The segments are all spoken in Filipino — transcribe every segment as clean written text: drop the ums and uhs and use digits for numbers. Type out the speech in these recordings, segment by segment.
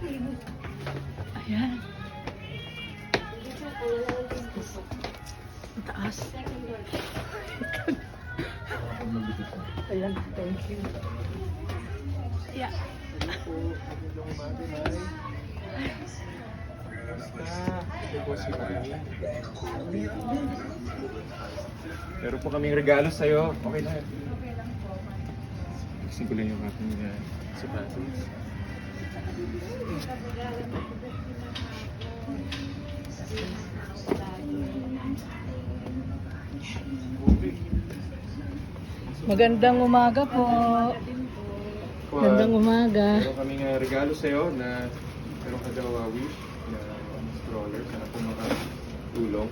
Ayan. Ang taas. Ayan, thank you. Yeah. Meron po kaming regalo sa'yo. Okay na. Sigulan yung aking sapatos. Magandang umaga po. Magandang umaga. Meron kaming regalo sa'yo na meron ka daw wish na stroller. Sana po makatulong.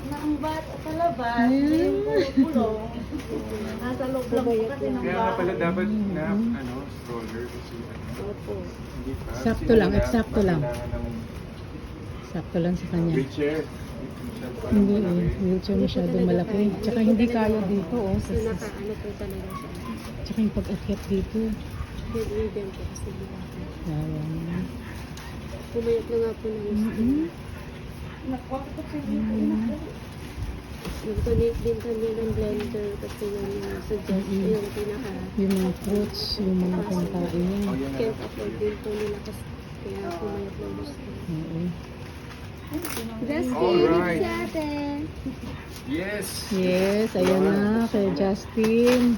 Na ang bata sa labas, yung pulong. Nasa loob lang po kasi ng Kaya nga pala dapat na stroller kasi Opo. hindi pa. Sakto lang, eksakto lang. Sakto lang sa kanya. Wheelchair. Hindi wheelchair masyadong malaki. Tsaka hindi kaya dito oh. Kasi nakaano po talaga siya. Tsaka yung pag-akyat dito. Bedridden po kasi nila. Yawan. Pumayat na nga po ng gusto. Nag-donate din kami ng blender kasi yung suggest yung pinaka Yung mga fruits, yung mga pangkain niya. can't afford din po nila kasi kaya pumayat ng gusto. Oo. Alright. sa atin. Yes! Yes, ayan na kay Justin.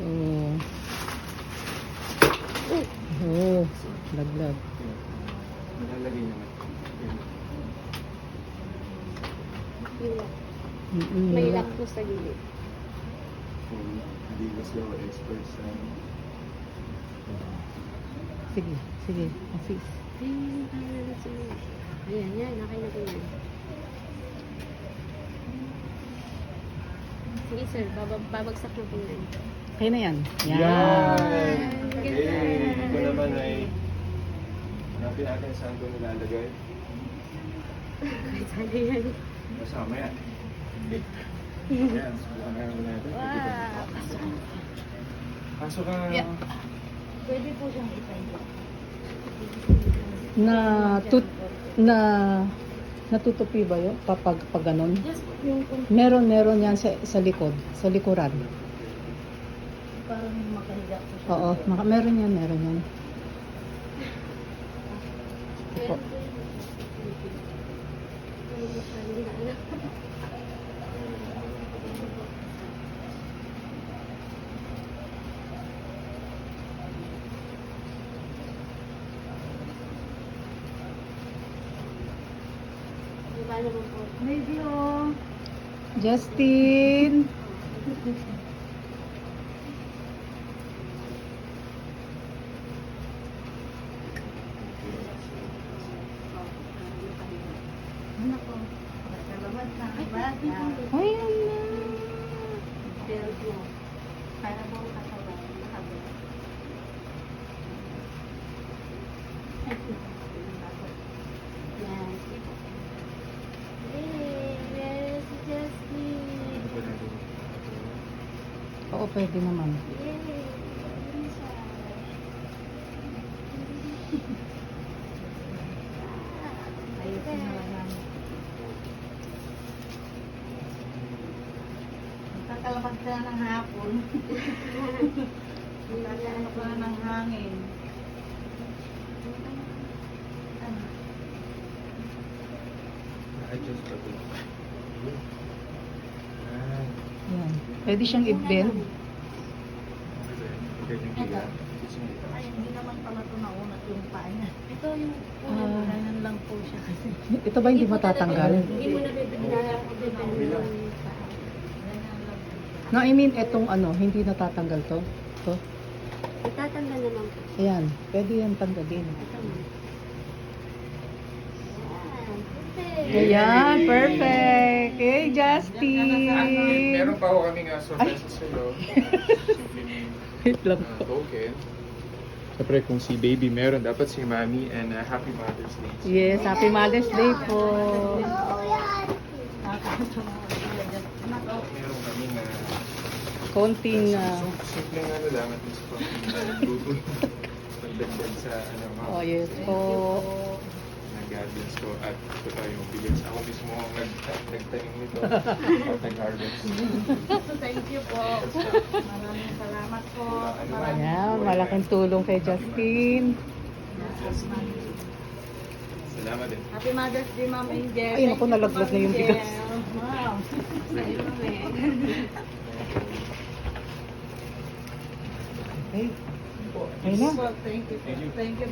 Oh. Oh, laglag. Nalalagay naman. Yung lock. Mm-mm, May wala. lock po sa gilid. Hindi ka slow expert sa Sige, sige, assist. Ayan, yan. Okay na po yan. Sige sir, babagsak na po yan. Kaya na yan. Yan! Yan. Okay, ito naman ay hanapin natin saan ito nilalagay. Sana yan. Masama yan. Yan, subukan na natin. Wow! Pasok ka. Yeah. Pwede po siyang itayo. Natutupi ba yun? Pag ganon? Just yung Meron yan sa likod, sa likuran. parang makahiga po siya. Oo, meron yan. Opo. Maybe oh. Justin! Ano po? Nakalabas na ang bata. Ayan na! Pero po, para po katawan, nakabot. Yan. Yes, Justin. Oo, pwede naman. Ayusin na lang. Kakalabag ka ng hapon. Kakalabag ka ng hangin. Adjust ka po. Yan. Pwede siyang i-bend. Ay, hindi naman pala ito naunat yung paa niya. Ito yung ganyan lang po siya kasi. Ito ba hindi matatanggal? Hindi mo na bibigyan yung paa. No, I mean, etong hindi natatanggal to. To. Itatanggal naman po. Ayan, pwede yan tanggalin. Ito mo. Ayan, perfect. Hey, Justin! Meron pa ako kaming surprise sa'yo. Wait lang po. Token. Siyempre kung si baby meron, dapat si Mami and Happy Mother's Day. Yes, Happy Mother's Day po. Meron kami na Konting, simpleng ano lang at least pang luto pagdagdag sa ano mga oh yes po. na gardens ko at ito tayo yung bilis. Ako mismo ang nagtanim nito at nag-harvest. Thank you po. Maraming salamat po. Ayan, malaking tulong kay Justin. Salamat din. Happy Mother's Day, Ma'am Angel. Ay, naku, nalaglag na yung bigas. Wow. Sa'yo kami. Okay. Ayun na. Thank you. Thank you.